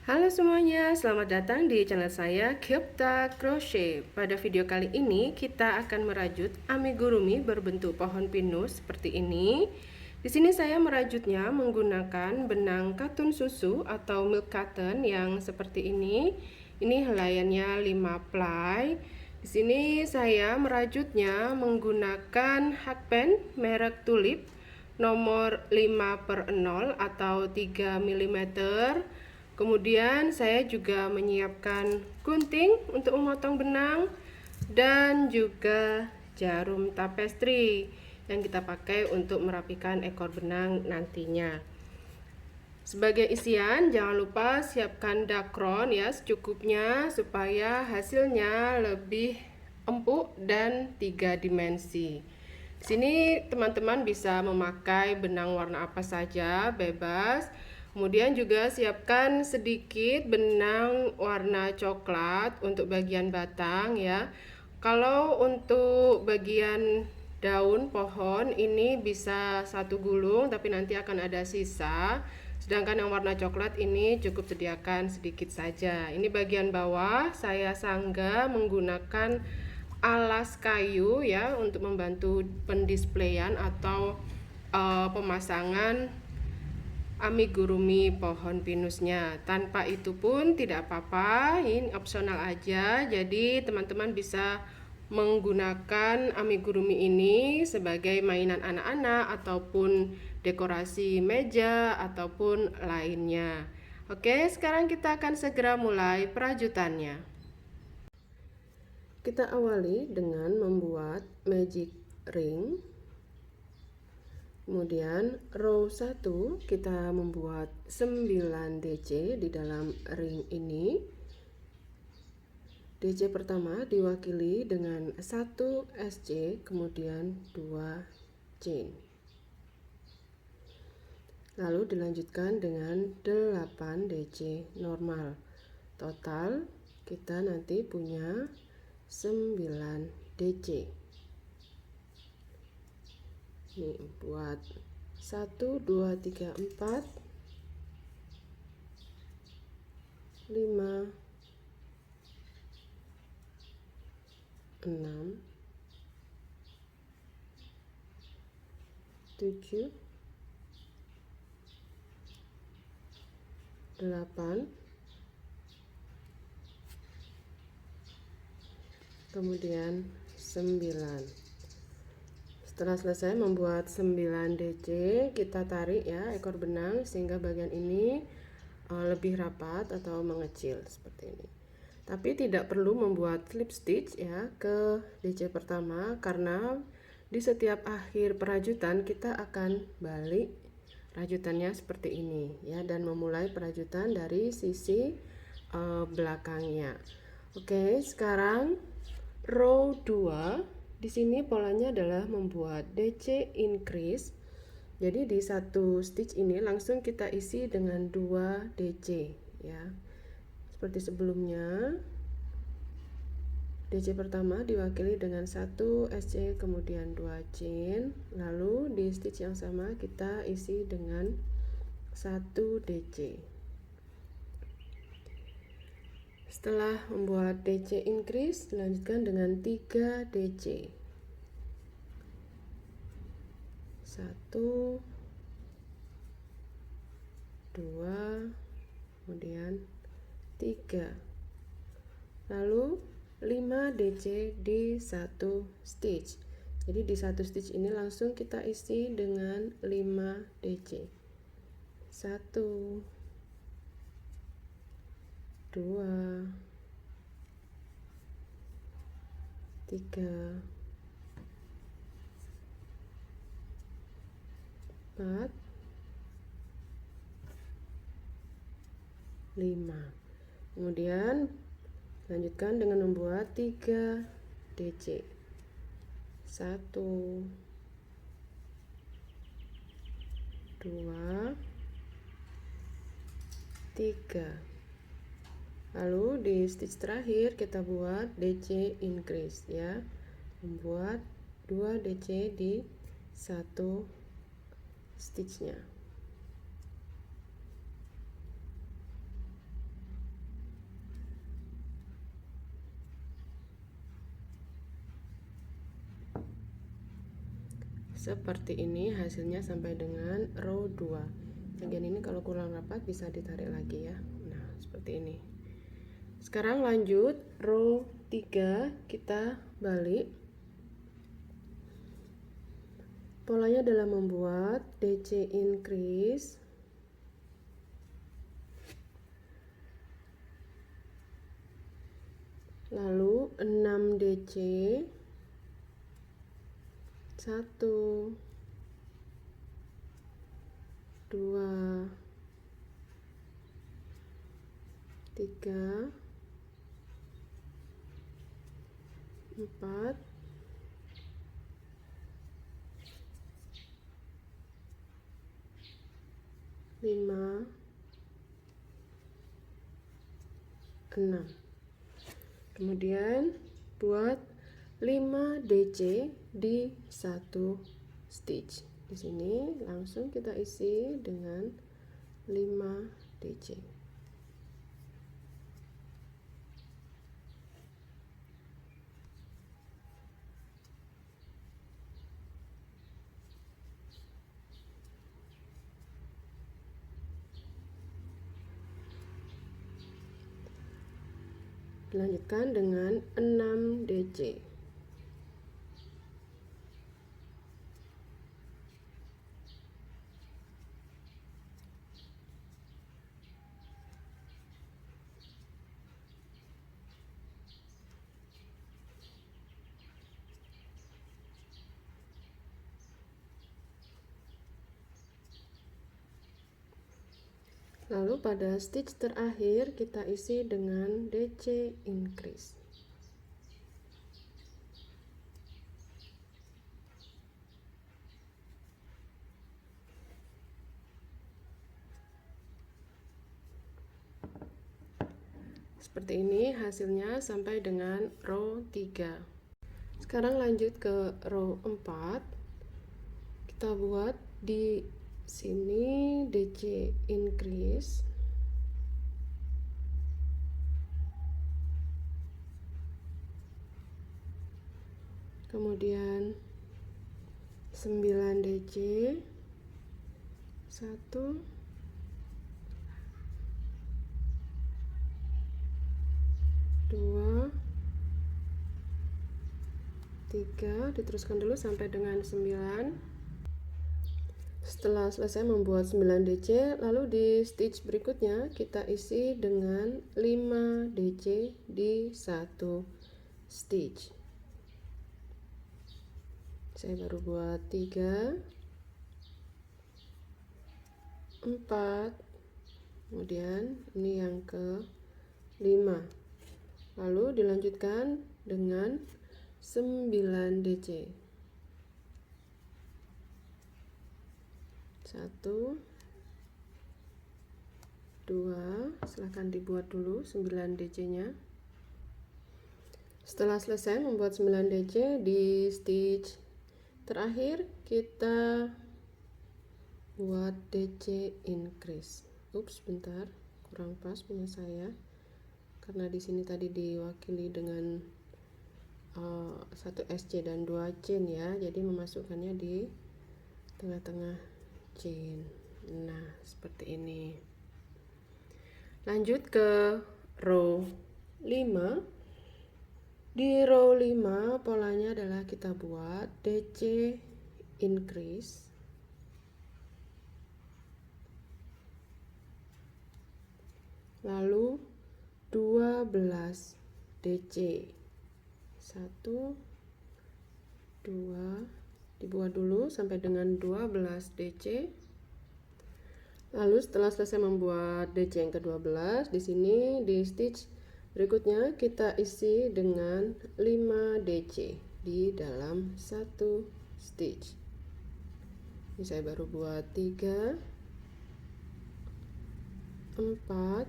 Halo semuanya, selamat datang di channel saya Gyopta Crochet. Pada video kali ini kita akan merajut amigurumi berbentuk pohon pinus seperti ini. Di sini saya merajutnya menggunakan benang katun susu atau milk cotton yang seperti ini. Ini helaiannya 5 ply. Di sini saya merajutnya menggunakan hakpen merek Tulip nomor 5/0 atau 3 mm. Kemudian saya juga menyiapkan gunting untuk memotong benang dan juga jarum tapestri yang kita pakai untuk merapikan ekor benang nantinya. Sebagai isian, jangan lupa siapkan dakron ya secukupnya supaya hasilnya lebih empuk dan 3 dimensi. Di sini teman-teman bisa memakai benang warna apa saja, bebas. Kemudian juga siapkan sedikit benang warna coklat untuk bagian batang ya. Kalau untuk bagian daun pohon ini bisa satu gulung, tapi nanti akan ada sisa. Sedangkan yang warna coklat ini cukup sediakan sedikit saja. Ini bagian bawah saya sanggah menggunakan alas kayu ya untuk membantu pendisplayan atau pemasangan amigurumi pohon pinusnya. Tanpa itu pun tidak apa-apa, ini opsional aja. Jadi teman-teman bisa menggunakan amigurumi ini sebagai mainan anak-anak ataupun dekorasi meja ataupun lainnya. Oke, sekarang kita akan segera mulai perajutannya. Kita awali dengan membuat magic ring. Kemudian row 1 kita membuat 9 DC di dalam ring ini. DC pertama diwakili dengan 1 SC, kemudian 2 chain. Lalu dilanjutkan dengan 8 DC normal. Total kita nanti punya 9 DC. Ini buat 1 2 3 4 5 6 7 8, kemudian 9. Setelah selesai membuat 9 DC, kita tarik ya ekor benang sehingga bagian ini lebih rapat atau mengecil seperti ini. Tapi tidak perlu membuat slip stitch ya ke DC pertama, karena di setiap akhir perajutan kita akan balik rajutannya seperti ini ya, dan memulai perajutan dari sisi belakangnya. Oke, sekarang row 2. Di sini polanya adalah membuat DC increase. Jadi di satu stitch ini langsung kita isi dengan 2 DC ya. Seperti sebelumnya. DC pertama diwakili dengan 1 SC kemudian 2 chain. Lalu di stitch yang sama kita isi dengan 1 DC. Setelah membuat DC increase, dilanjutkan dengan 3 DC. 1 2, kemudian 3. Lalu 5 DC di satu stitch. Jadi di satu stitch ini langsung kita isi dengan 5 DC. 1 2 3 4 5. Kemudian lanjutkan dengan membuat 3 DC. 1 2 3. Lalu di stitch terakhir kita buat DC increase ya. Membuat 2 DC di satu stitchnya. seperti ini hasilnya sampai dengan row 2. Bagian ini kalau kurang rapat bisa ditarik lagi ya. Nah, seperti ini. Sekarang lanjut row 3, kita balik. Polanya adalah membuat DC increase, lalu 6 DC, 1, 2, 3, 4, 5, 6. Kemudian buat 5 DC di satu stitch. Di sini langsung kita isi dengan 5 DC. Dilanjutkan dengan 6 DC. Lalu pada stitch terakhir kita isi dengan DC increase. Seperti ini hasilnya sampai dengan row 3. Sekarang lanjut ke row 4. Kita buat di sini DC increase, kemudian 9 DC, 1, 2, 3, diteruskan dulu sampai dengan 9. Setelah selesai membuat 9 DC, lalu di stitch berikutnya kita isi dengan 5 DC di satu stitch. Saya baru buat 3, 4, kemudian ini yang ke 5. Lalu dilanjutkan dengan 9 DC. 1, 2, silahkan dibuat dulu 9 DC nya. Setelah selesai membuat 9 DC, di stitch terakhir kita buat DC increase. Ups, bentar, kurang pas punya saya karena di sini tadi diwakili dengan 1 SC dan 2 chain ya, jadi memasukkannya di tengah-tengah chain. Nah, seperti ini. Lanjut ke row 5. Di row 5 polanya adalah kita buat DC increase, lalu 12 DC. 1, 2, dibuat dulu sampai dengan 12 DC. Lalu setelah selesai membuat DC yang ke-12, di sini di stitch berikutnya kita isi dengan 5 DC di dalam satu stitch. Ini saya baru buat 3, 4,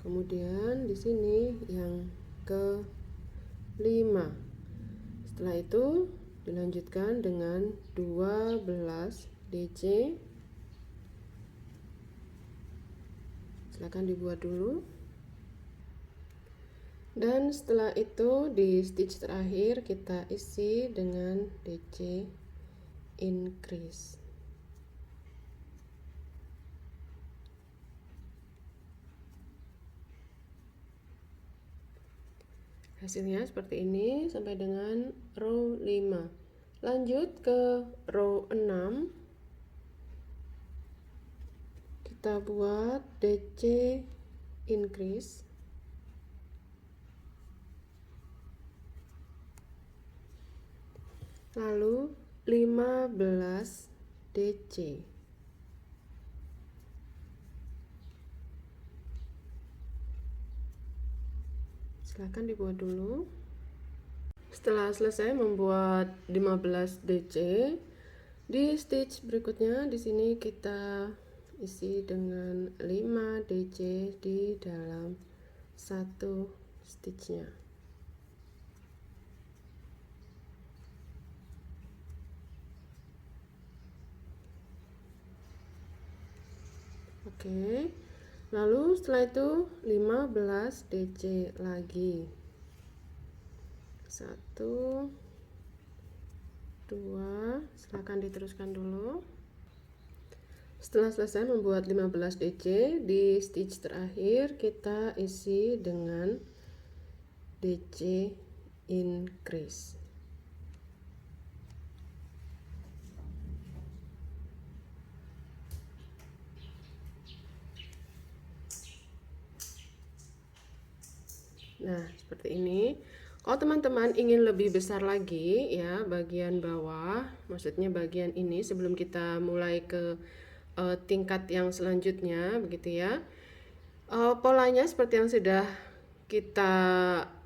kemudian di sini yang ke-5. Setelah itu dilanjutkan dengan 12 DC. Silakan dibuat dulu. Dan setelah itu di stitch terakhir kita isi dengan DC increase. Hasilnya seperti ini sampai dengan row 5. Lanjut ke row 6. Kita buat DC increase. Lalu 15 DC. Silahkan dibuat dulu. Setelah selesai membuat 15 DC, di stitch berikutnya di sini kita isi dengan 5 DC di dalam satu stitchnya. Oke. Lalu setelah itu 15 DC lagi. 1 2, silakan diteruskan dulu. Setelah selesai membuat 15 DC, di stitch terakhir kita isi dengan DC increase. Nah, seperti ini. Kalau teman-teman ingin lebih besar lagi ya bagian bawah, maksudnya bagian ini sebelum kita mulai ke tingkat yang selanjutnya begitu ya. Polanya seperti yang sudah kita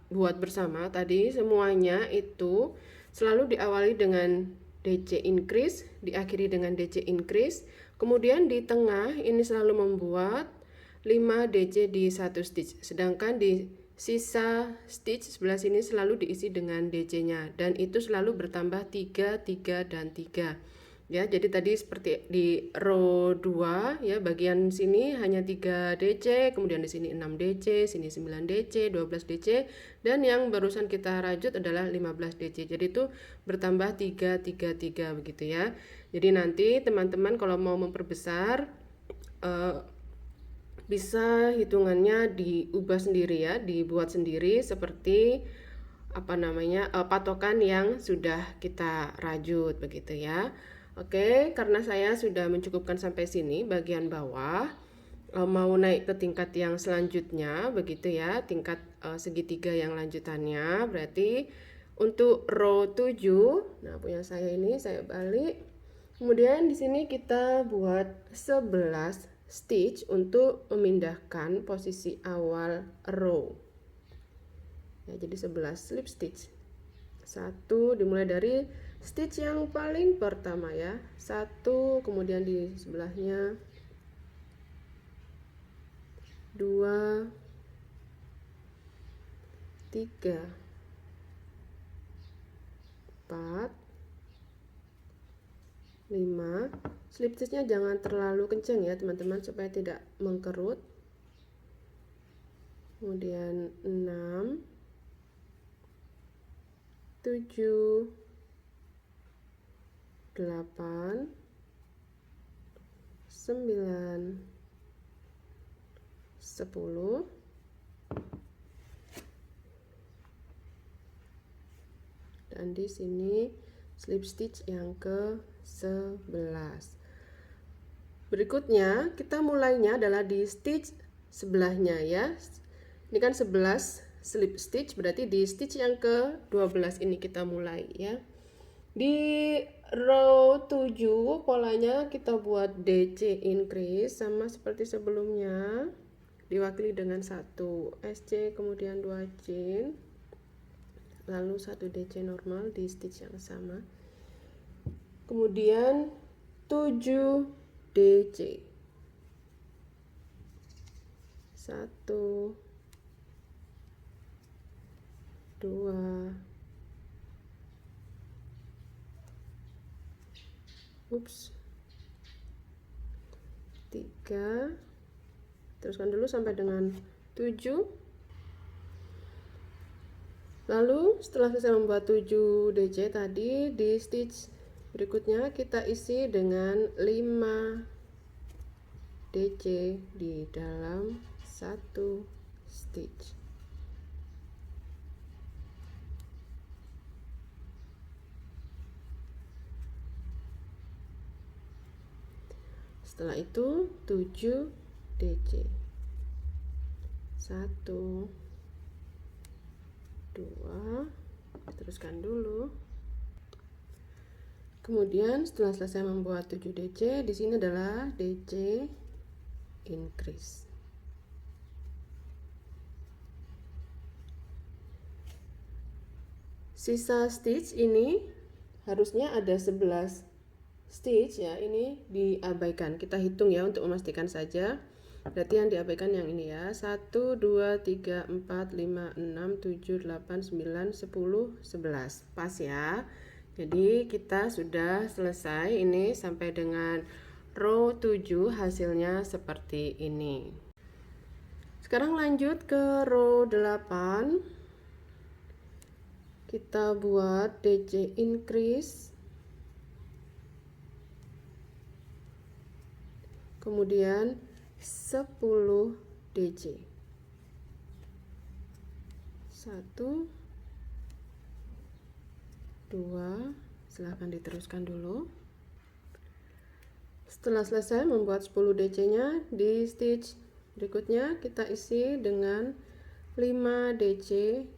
buat bersama tadi, semuanya itu selalu diawali dengan DC increase, diakhiri dengan DC increase. Kemudian di tengah ini selalu membuat 5 DC di satu stitch, sedangkan di sisa stitch sebelah sini selalu diisi dengan DC-nya, dan itu selalu bertambah 3, 3, dan 3. Ya, jadi tadi seperti di row 2 ya, bagian sini hanya 3 DC, kemudian di sini 6 DC, sini 9 DC, 12 DC, dan yang barusan kita rajut adalah 15 DC. Jadi itu bertambah 3, 3, 3 begitu ya. Jadi nanti teman-teman kalau mau memperbesar bisa hitungannya diubah sendiri ya, dibuat sendiri seperti apa namanya patokan yang sudah kita rajut begitu ya. Oke, karena saya sudah mencukupkan sampai sini bagian bawah, mau naik ke tingkat yang selanjutnya begitu ya, tingkat segitiga yang lanjutannya. Berarti untuk row 7, nah punya saya ini saya balik. Kemudian di sini kita buat 11 stitch untuk memindahkan posisi awal row. Ya, jadi 11 slip stitch. Satu dimulai dari stitch yang paling pertama ya, satu, kemudian di sebelahnya 2, 3, 4, 5. Slip stitchnya jangan terlalu kencang ya teman-teman supaya tidak mengkerut. Kemudian 6, 7, 8, 9, 10, dan di sini slip stitch yang ke-11. Berikutnya kita mulainya adalah di stitch sebelahnya ya. Ini kan 11 slip stitch, berarti di stitch yang ke-12 ini kita mulai ya. Di row 7 polanya kita buat DC increase sama seperti sebelumnya, diwakili dengan 1 SC kemudian 2 chain, lalu 1 DC normal di stitch yang sama, kemudian 7 DC, 1, 2, ups, 3, teruskan dulu sampai dengan 7, Lalu setelah selesai membuat 7 DC tadi, di stitch berikutnya kita isi dengan 5 DC di dalam satu stitch. Setelah itu 7 DC. 1 2, teruskan dulu. Kemudian setelah selesai membuat 7 DC, di sini adalah DC increase. Sisa stitch ini harusnya ada 11 stitch ya, ini diabaikan. Kita hitung ya untuk memastikan saja. Berarti yang diabaikan yang ini ya. 1 2 3 4 5 6 7 8 9 10 11. Pas ya. Jadi kita sudah selesai ini sampai dengan row 7, hasilnya seperti ini. Sekarang lanjut ke row 8. Kita buat DC increase. Kemudian 10 DC. 1 2, silahkan diteruskan dulu. Setelah selesai membuat 10 DC nya, di stitch berikutnya kita isi dengan 5 DC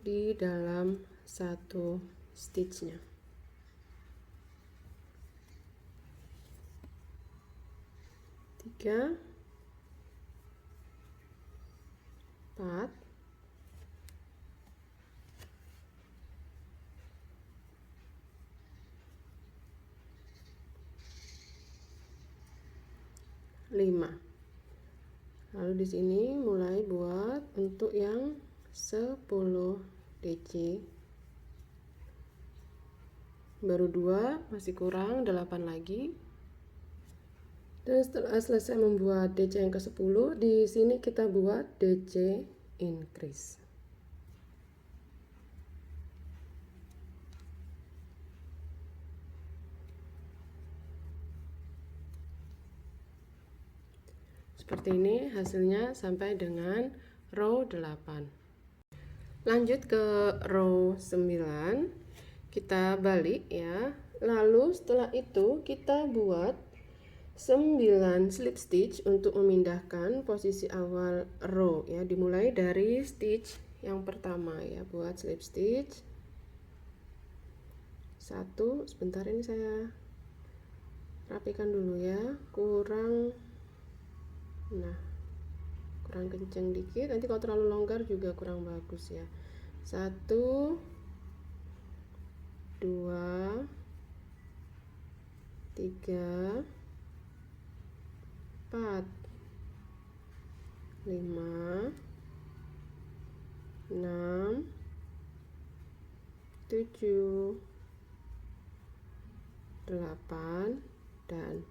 di dalam satu stitchnya. 3 4 5. Lalu di sini mulai buat untuk yang 10 DC. Baru 2, masih kurang 8 lagi. Dan setelah selesai membuat DC yang ke-10, di sini kita buat DC increase. Seperti ini hasilnya sampai dengan row 8. Lanjut ke row 9. Kita balik ya. Lalu setelah itu kita buat 9 slip stitch untuk memindahkan posisi awal row ya. Dimulai dari stitch yang pertama ya. Buat slip stitch 1. Sebentar, ini saya rapikan dulu ya. Kurang kenceng dikit, nanti kalau terlalu longgar juga kurang bagus ya. 1 2 3 4 5 6 7 8 dan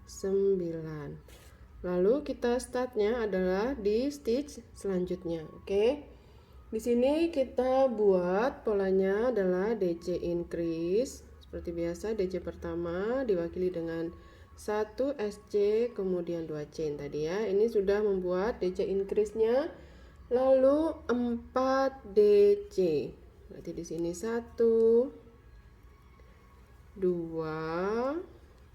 9. Lalu kita startnya adalah di stitch selanjutnya. Oke. Di sini kita buat polanya adalah DC increase. Seperti biasa, DC pertama diwakili dengan 1 SC kemudian 2 chain tadi ya. Ini sudah membuat DC increase-nya. Lalu 4 DC. Berarti di sini 1 2,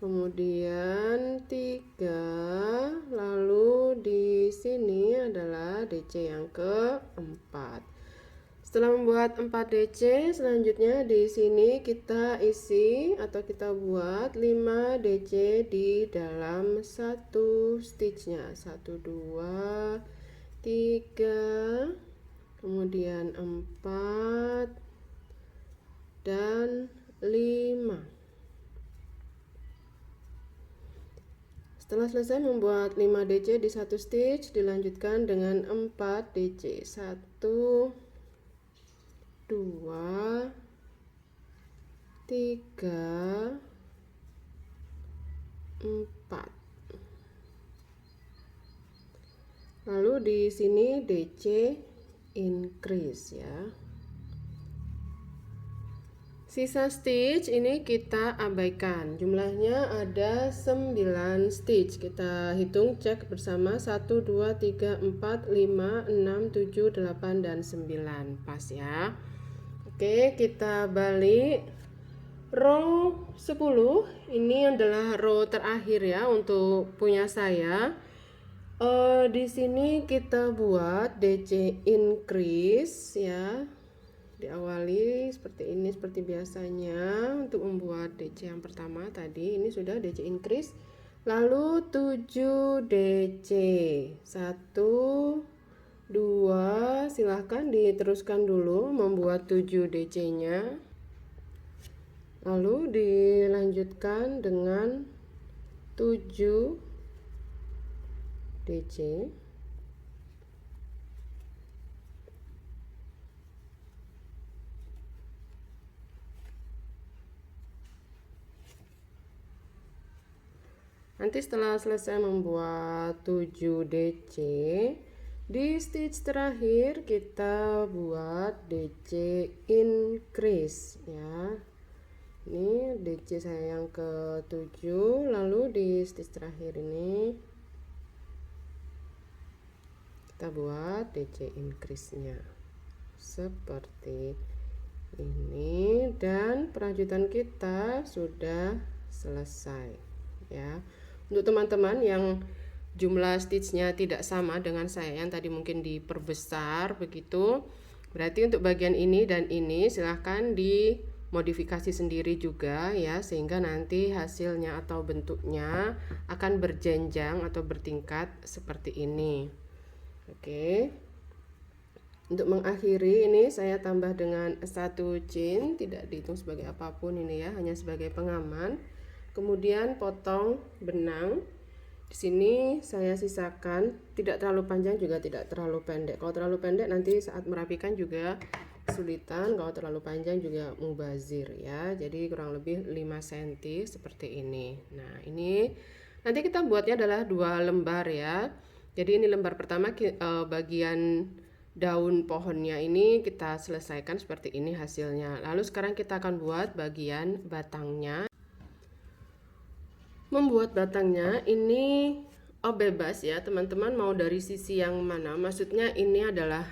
kemudian 3, lalu di sini adalah DC yang keempat. Setelah membuat 4 DC, selanjutnya di sini kita isi atau kita buat 5 DC di dalam satu stitchnya. 1 2 3, kemudian 4 dan 5. Setelah selesai membuat 5 DC di satu stitch, dilanjutkan dengan 4 DC. 1 2 3 4. Lalu di sini DC increase ya. Sisa stitch ini kita abaikan. Jumlahnya ada 9 stitch. Kita hitung cek bersama 1, 2, 3, 4, 5, 6, 7, 8, dan 9. Pas ya. Oke, kita balik. Row 10 ini adalah row terakhir ya untuk punya saya. Di sini kita buat DC increase ya. Diawali seperti ini seperti biasanya untuk membuat DC yang pertama tadi. Ini sudah DC increase. Lalu 7 DC. 1 2, silahkan diteruskan dulu membuat 7 DC-nya. Lalu dilanjutkan dengan 7 DC. Nanti setelah selesai membuat 7 DC, di stitch terakhir kita buat DC increase ya. Ini DC saya yang ke-7, lalu di stitch terakhir ini kita buat DC increase-nya seperti ini, dan perajutan kita sudah selesai ya. Untuk teman-teman yang jumlah stitchnya tidak sama dengan saya yang tadi mungkin diperbesar begitu, berarti untuk bagian ini dan ini silahkan dimodifikasi sendiri juga ya, sehingga nanti hasilnya atau bentuknya akan berjenjang atau bertingkat seperti ini. Oke. Untuk mengakhiri ini saya tambah dengan 1 chain, tidak dihitung sebagai apapun ini ya, hanya sebagai pengaman. Kemudian potong benang. Di sini saya sisakan tidak terlalu panjang juga tidak terlalu pendek. Kalau terlalu pendek nanti saat merapikan juga kesulitan, kalau terlalu panjang juga mubazir ya. Jadi kurang lebih 5 cm seperti ini. Nah, ini nanti kita buatnya adalah 2 lembar ya. Jadi ini lembar pertama bagian daun pohonnya ini kita selesaikan seperti ini hasilnya. Lalu sekarang kita akan buat bagian batangnya. Membuat batangnya ini bebas ya teman-teman, mau dari sisi yang mana, maksudnya ini adalah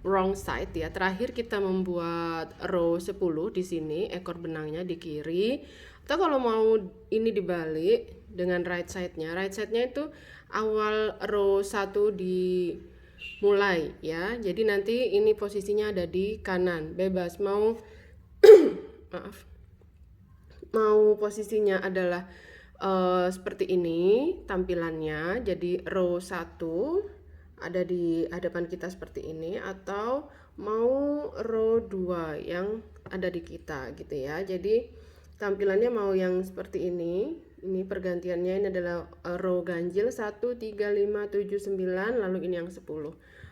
wrong side ya. Terakhir kita membuat row 10 di sini, ekor benangnya di kiri, atau kalau mau ini dibalik dengan right side-nya itu awal row 1 dimulai ya. Jadi nanti ini posisinya ada di kanan, bebas mau maaf, mau posisinya adalah seperti ini tampilannya, jadi row 1 ada di hadapan kita seperti ini, atau mau row 2 yang ada di kita gitu ya. Jadi tampilannya mau yang seperti ini pergantiannya ini adalah row ganjil 1, 3, 5, 7, 9, lalu ini yang 10,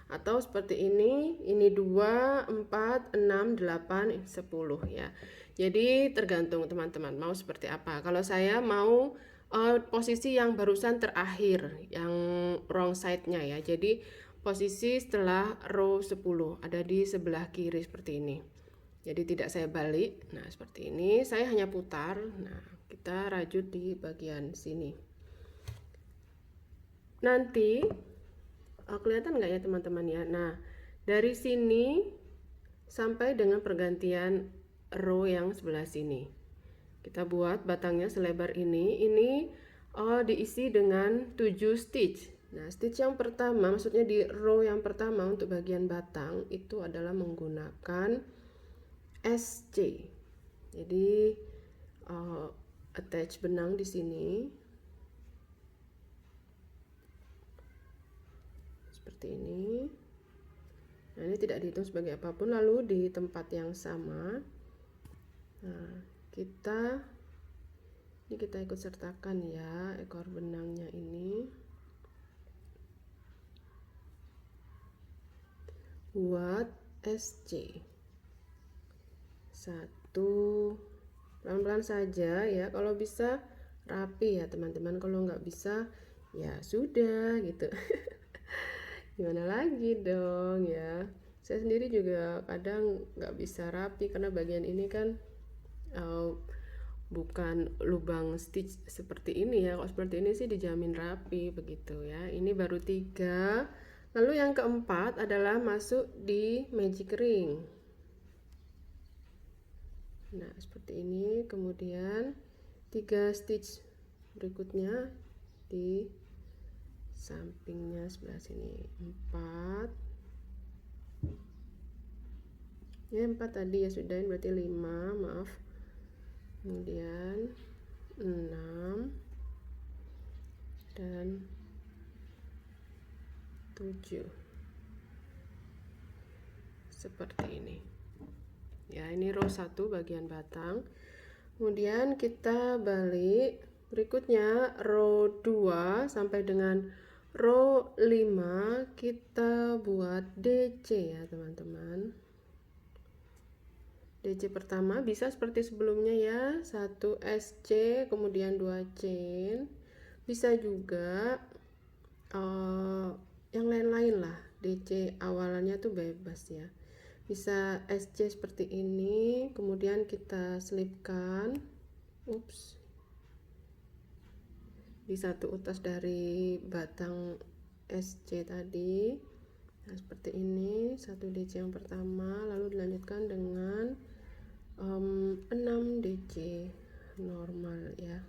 atau seperti ini 2, 4, 6, 8, 10 ya. Jadi tergantung teman-teman mau seperti apa. Kalau saya mau posisi yang barusan terakhir, yang wrong side-nya ya. Jadi posisi setelah row 10 ada di sebelah kiri seperti ini. Jadi tidak saya balik. Nah, seperti ini. Saya hanya putar. Nah, kita rajut di bagian sini. Nanti kelihatan nggak ya teman-teman ya? Nah, dari sini sampai dengan pergantian row yang sebelah sini kita buat batangnya selebar ini diisi dengan 7 stitch. Nah, stitch yang pertama, maksudnya di row yang pertama untuk bagian batang itu adalah menggunakan SC. Jadi attach benang di sini seperti ini. Nah, ini tidak dihitung sebagai apapun. Lalu di tempat yang sama, nah, kita ikut sertakan ya ekor benangnya ini buat SC. 1, pelan-pelan saja ya, kalau bisa rapi ya teman-teman, kalau nggak bisa ya sudah gitu. Gimana lagi dong ya. Saya sendiri juga kadang nggak bisa rapi karena bagian ini kan uh, bukan lubang stitch seperti ini ya. Kalau seperti ini sih dijamin rapi begitu ya. Ini baru 3. Lalu yang keempat adalah masuk di magic ring. Nah, seperti ini. Kemudian 3 stitch berikutnya di sampingnya sebelah sini. 4. Ya, 4 tadi ya sudah, ini berarti 5, maaf. Kemudian 6 dan 7. Seperti ini. Ya, ini row 1 bagian batang. Kemudian kita balik. Berikutnya row 2 sampai dengan row 5 kita buat DC ya, teman-teman. DC pertama bisa seperti sebelumnya ya, 1 SC kemudian 2 chain. Bisa juga yang lain-lain lah. DC awalannya tuh bebas ya. Bisa SC seperti ini, kemudian kita selipkan di satu utas dari batang SC tadi. Nah, seperti ini, 1 DC yang pertama, lalu dilanjutkan dengan 6 DC normal ya.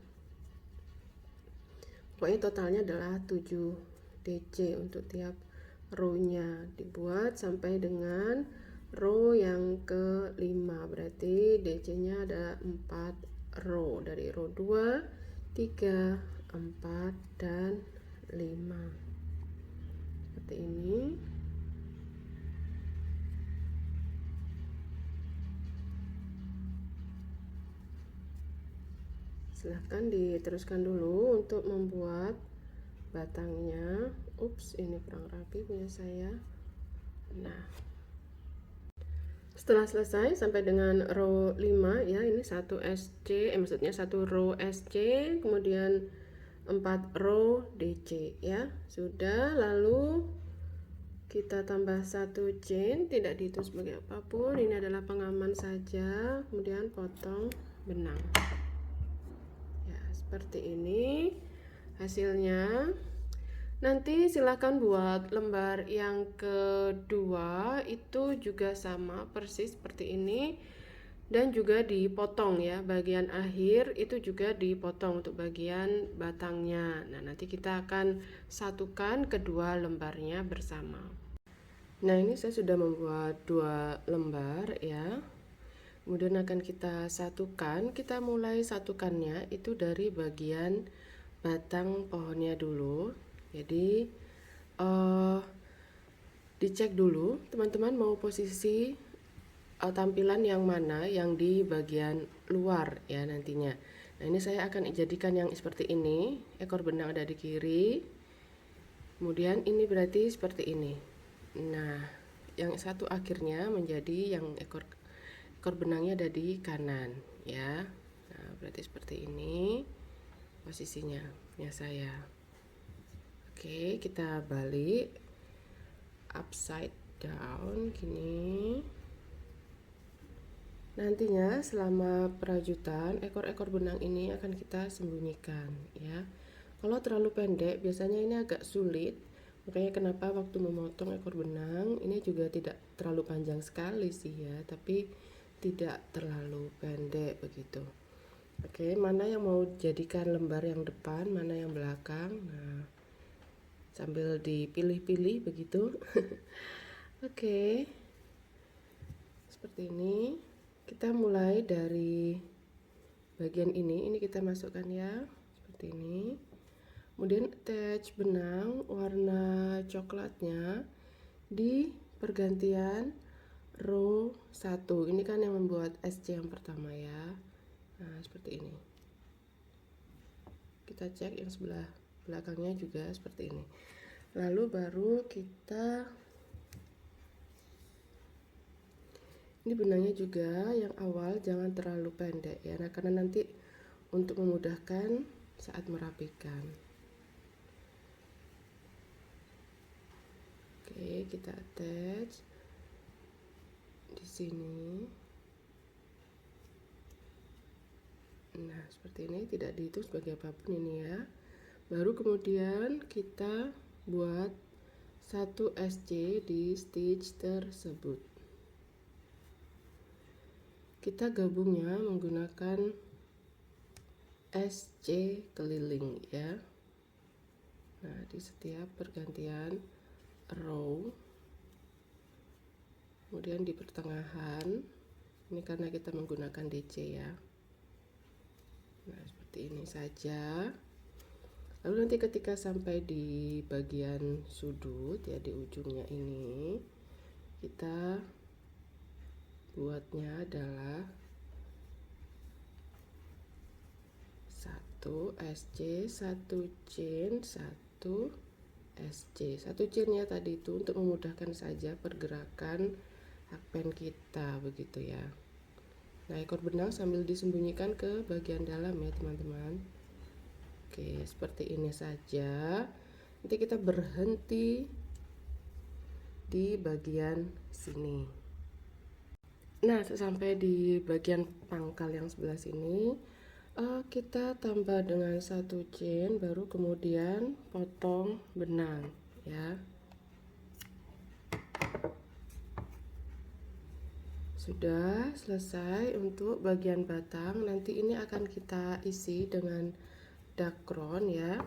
Pokoknya totalnya adalah 7 DC untuk tiap row-nya, dibuat sampai dengan row yang ke-5. Berarti DC-nya ada 4 row, dari row 2, 3, 4 dan 5. Seperti ini. Silahkan diteruskan dulu untuk membuat batangnya. Ini kurang rapi punya saya. Nah, setelah selesai sampai dengan row 5 ya, ini 1 SC, maksudnya 1 row SC, kemudian 4 row DC ya. Sudah, lalu kita tambah 1 chain, tidak dihitung sebagai apapun, ini adalah pengaman saja. Kemudian potong benang. Seperti ini hasilnya. Nanti silakan buat lembar yang kedua, itu juga sama persis seperti ini, dan juga dipotong ya, bagian akhir itu juga dipotong untuk bagian batangnya. Nah, nanti kita akan satukan kedua lembarnya bersama. Nah, ini saya sudah membuat 2 lembar ya. Kemudian akan kita satukan. Kita mulai satukannya itu dari bagian batang pohonnya dulu. Jadi dicek dulu teman-teman mau posisi tampilan yang mana yang di bagian luar ya nantinya. Nah, ini saya akan jadikan yang seperti ini. Ekor benang ada di kiri. Kemudian ini berarti seperti ini. Nah, yang satu akhirnya menjadi yang ekor benangnya ada di kanan ya. Nah, berarti seperti ini posisinya ya saya. Oke, kita balik upside down gini. Nantinya selama perajutan ekor-ekor benang ini akan kita sembunyikan ya. Kalau terlalu pendek biasanya ini agak sulit, makanya kenapa waktu memotong ekor benang ini juga tidak terlalu panjang sekali sih ya, tapi tidak terlalu pendek begitu. Oke, mana yang mau jadikan lembar yang depan, mana yang belakang. Nah, sambil dipilih-pilih begitu. Oke, seperti ini. Kita mulai dari bagian ini kita masukkan ya, seperti ini. Kemudian attach benang warna coklatnya di pergantian row 1. Ini kan yang membuat SC yang pertama ya. Nah, seperti ini. Kita cek yang sebelah belakangnya juga seperti ini. Lalu baru kita, ini benangnya juga yang awal jangan terlalu pendek ya, nah, karena nanti untuk memudahkan saat merapikan. Oke, kita attach di sini. Nah, seperti ini, tidak dihitung sebagai apapun ini ya. Baru kemudian kita buat 1 SC di stitch tersebut. Kita gabungnya menggunakan SC keliling ya. Nah, di setiap pergantian row, kemudian di pertengahan ini karena kita menggunakan DC ya. Nah, seperti ini saja. Lalu nanti ketika sampai di bagian sudut ya, di ujungnya ini, kita buatnya adalah 1 SC, 1 chain, 1 SC. 1 chain ya tadi itu untuk memudahkan saja pergerakan hakpen kita begitu ya. Nah, ekor benang sambil disembunyikan ke bagian dalam ya teman-teman. Oke, seperti ini saja. Nanti kita berhenti di bagian sini. Nah, sampai di bagian pangkal yang sebelah sini, kita tambah dengan 1 chain, baru kemudian potong benang ya. Sudah selesai untuk bagian batang. Nanti ini akan kita isi dengan dakron ya.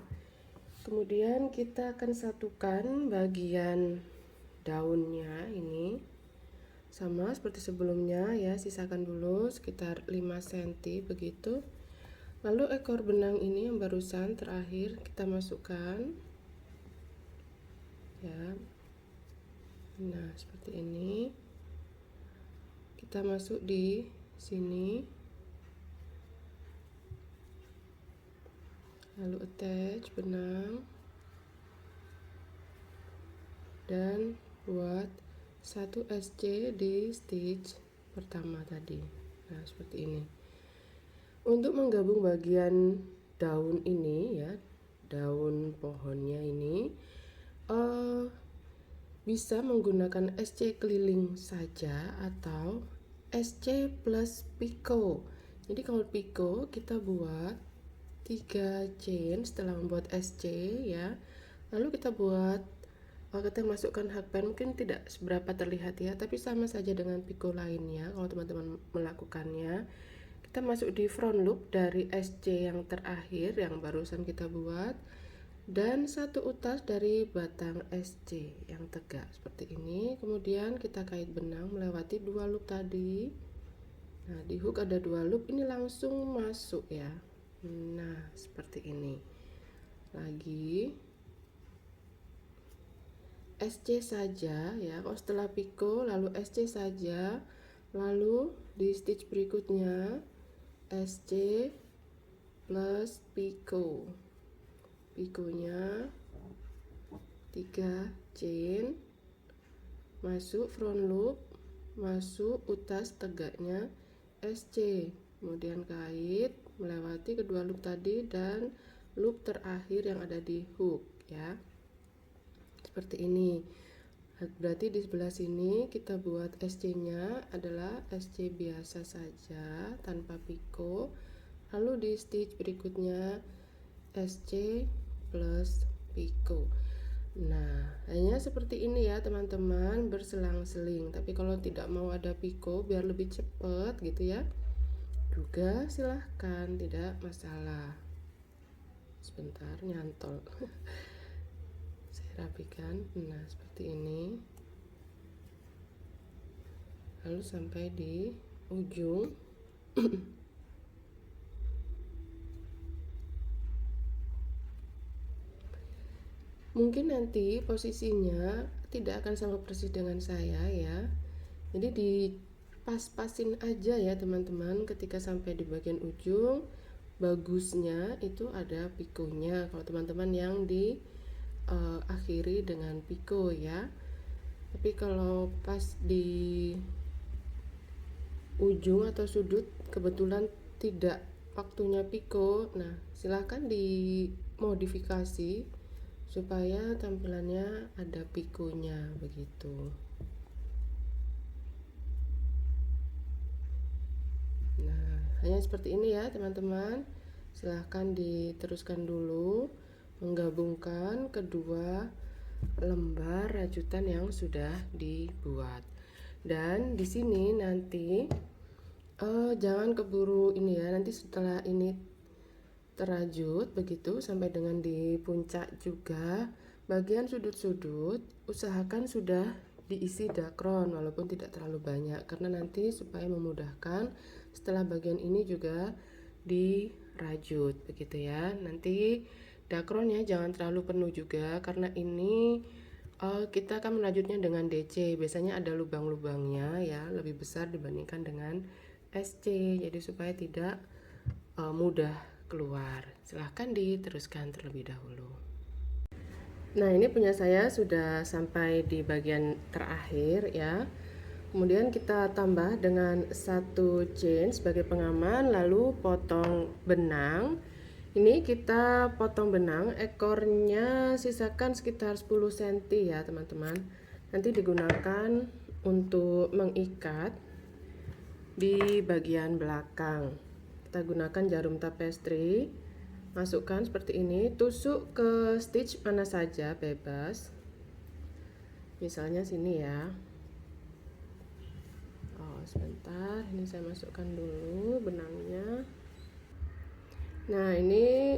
Kemudian kita akan satukan bagian daunnya ini sama seperti sebelumnya ya, sisakan dulu sekitar 5 cm begitu. Lalu ekor benang ini yang barusan terakhir kita masukkan ya. Nah, seperti ini. Kita masuk di sini, lalu attach benang dan buat 1 SC di stitch pertama tadi. Nah, seperti ini. Untuk menggabung bagian daun ini ya, daun pohonnya ini, bisa menggunakan SC keliling saja atau SC plus picot. Jadi kalau picot kita buat 3 chain setelah membuat SC ya. Lalu kita buat, kita masukkan hakpen, mungkin tidak seberapa terlihat ya, tapi sama saja dengan picot lainnya. Kalau teman-teman melakukannya, kita masuk di front loop dari SC yang terakhir yang barusan kita buat, dan 1 utas dari batang SC yang tegak seperti ini. Kemudian kita kait benang melewati 2 loop tadi. Nah, di hook ada 2 loop, ini langsung masuk ya. Nah, seperti ini. Lagi SC saja ya. Kalau setelah picot lalu SC saja, lalu di stitch berikutnya SC plus picot. Picotnya 3 chain, masuk front loop, masuk utas tegaknya SC, kemudian kait melewati kedua loop tadi dan loop terakhir yang ada di hook ya. Seperti ini. Berarti di sebelah sini kita buat SC nya adalah SC biasa saja tanpa picot, lalu di stitch berikutnya SC plus picot. Nah, hanya seperti ini ya teman-teman, berselang-seling. Tapi kalau tidak mau ada picot biar lebih cepat gitu ya, juga silahkan, tidak masalah. Sebentar, nyantol. Saya rapikan. Nah, seperti ini. Lalu sampai di ujung. Mungkin nanti posisinya tidak akan sama persis dengan saya ya. Jadi dipas-pasin aja ya teman-teman. Ketika sampai di bagian ujung, bagusnya itu ada picotnya. Kalau teman-teman yang di akhiri dengan picot ya. Tapi kalau pas di ujung atau sudut kebetulan tidak waktunya picot, nah silahkan dimodifikasi supaya tampilannya ada picotnya begitu. Nah, hanya seperti ini ya teman-teman. Silahkan diteruskan dulu menggabungkan kedua lembar rajutan yang sudah dibuat. Dan di sini nanti jangan keburu ini ya, nanti setelah ini terajut begitu sampai dengan di puncak juga, bagian sudut-sudut usahakan sudah diisi dakron walaupun tidak terlalu banyak, karena nanti supaya memudahkan setelah bagian ini juga dirajut begitu ya. Nanti dakronnya jangan terlalu penuh juga, karena ini kita akan merajutnya dengan DC. Biasanya ada lubang-lubangnya ya, lebih besar dibandingkan dengan SC, jadi supaya tidak mudah keluar. Silahkan diteruskan terlebih dahulu. Nah, ini punya saya sudah sampai di bagian terakhir ya. Kemudian kita tambah dengan satu chain sebagai pengaman, lalu potong benang. Ini kita potong benang, ekornya sisakan sekitar 10 cm ya teman-teman. Nanti digunakan untuk mengikat di bagian belakang. Kita gunakan jarum tapestry, masukkan seperti ini, tusuk ke stitch mana saja bebas, misalnya sini ya. Sebentar, ini saya masukkan dulu benangnya. Nah, ini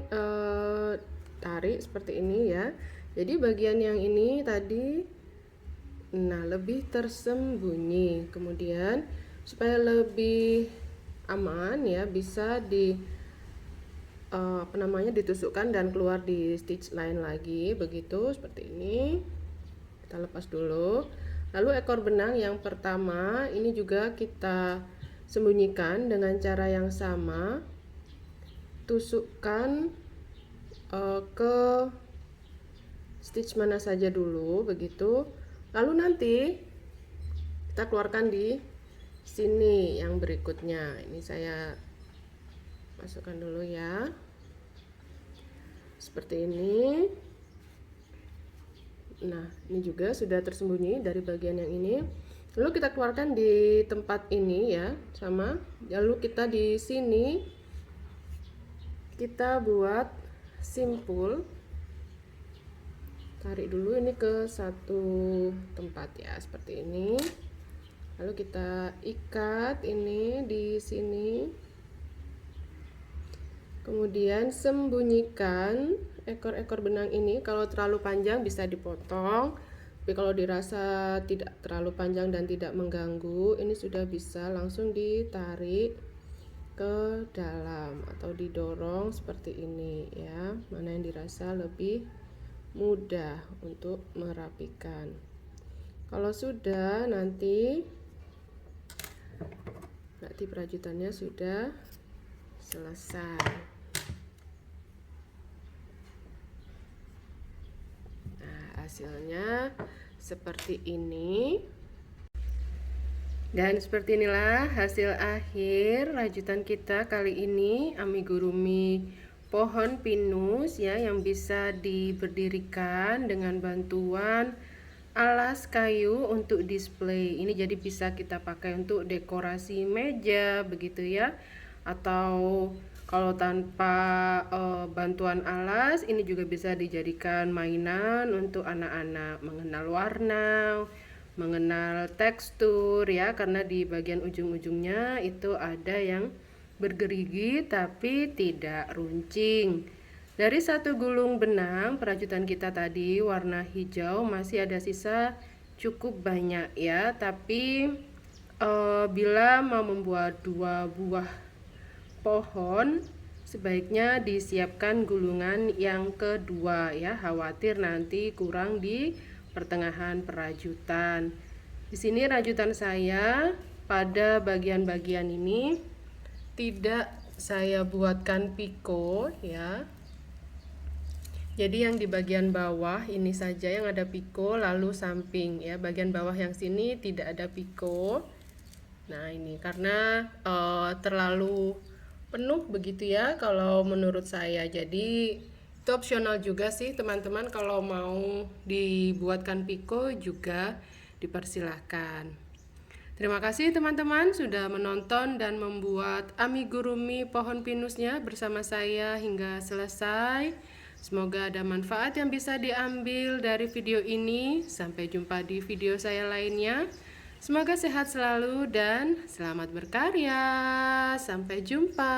tarik seperti ini ya. Jadi bagian yang ini tadi lebih tersembunyi. Kemudian supaya lebih aman ya, bisa ditusukkan dan keluar di stitch lain lagi begitu, seperti ini. Kita lepas dulu. Lalu ekor benang yang pertama ini juga kita sembunyikan dengan cara yang sama. Tusukkan ke stitch mana saja dulu begitu. Lalu nanti kita keluarkan di sini yang berikutnya. Ini saya masukkan dulu ya, seperti ini. Nah, ini juga sudah tersembunyi dari bagian yang ini. Lalu kita keluarkan di tempat ini ya, sama. Lalu kita di sini kita buat simpul. Tarik dulu ini ke satu tempat ya, seperti ini. Lalu kita ikat ini di sini. Kemudian sembunyikan ekor-ekor benang ini. Kalau terlalu panjang bisa dipotong, tapi kalau dirasa tidak terlalu panjang dan tidak mengganggu, ini sudah bisa langsung ditarik ke dalam atau didorong seperti ini ya. Mana yang dirasa lebih mudah untuk merapikan. Kalau sudah, nanti berarti perajutannya sudah selesai. Nah, hasilnya seperti ini. Dan seperti inilah hasil akhir rajutan kita kali ini, amigurumi pohon pinus ya, yang bisa diberdirikan dengan bantuan alas kayu untuk display. Ini jadi bisa kita pakai untuk dekorasi meja begitu ya, atau kalau tanpa bantuan alas, ini juga bisa dijadikan mainan untuk anak-anak mengenal warna, mengenal tekstur ya, karena di bagian ujung-ujungnya itu ada yang bergerigi tapi tidak runcing. Dari satu gulung benang perajutan kita tadi warna hijau masih ada sisa cukup banyak ya, tapi bila mau membuat dua buah pohon sebaiknya disiapkan gulungan yang kedua ya, khawatir nanti kurang di pertengahan perajutan. Di sini rajutan saya pada bagian-bagian ini tidak saya buatkan piko ya. Jadi yang di bagian bawah ini saja yang ada piko, lalu samping ya, bagian bawah yang sini tidak ada piko. Nah, ini karena terlalu penuh begitu ya kalau menurut saya. Jadi itu opsional juga sih teman-teman, kalau mau dibuatkan piko juga dipersilahkan. Terima kasih teman-teman sudah menonton dan membuat amigurumi pohon pinusnya bersama saya hingga selesai. Semoga ada manfaat yang bisa diambil dari video ini. Sampai jumpa di video saya lainnya. Semoga sehat selalu dan selamat berkarya. Sampai jumpa.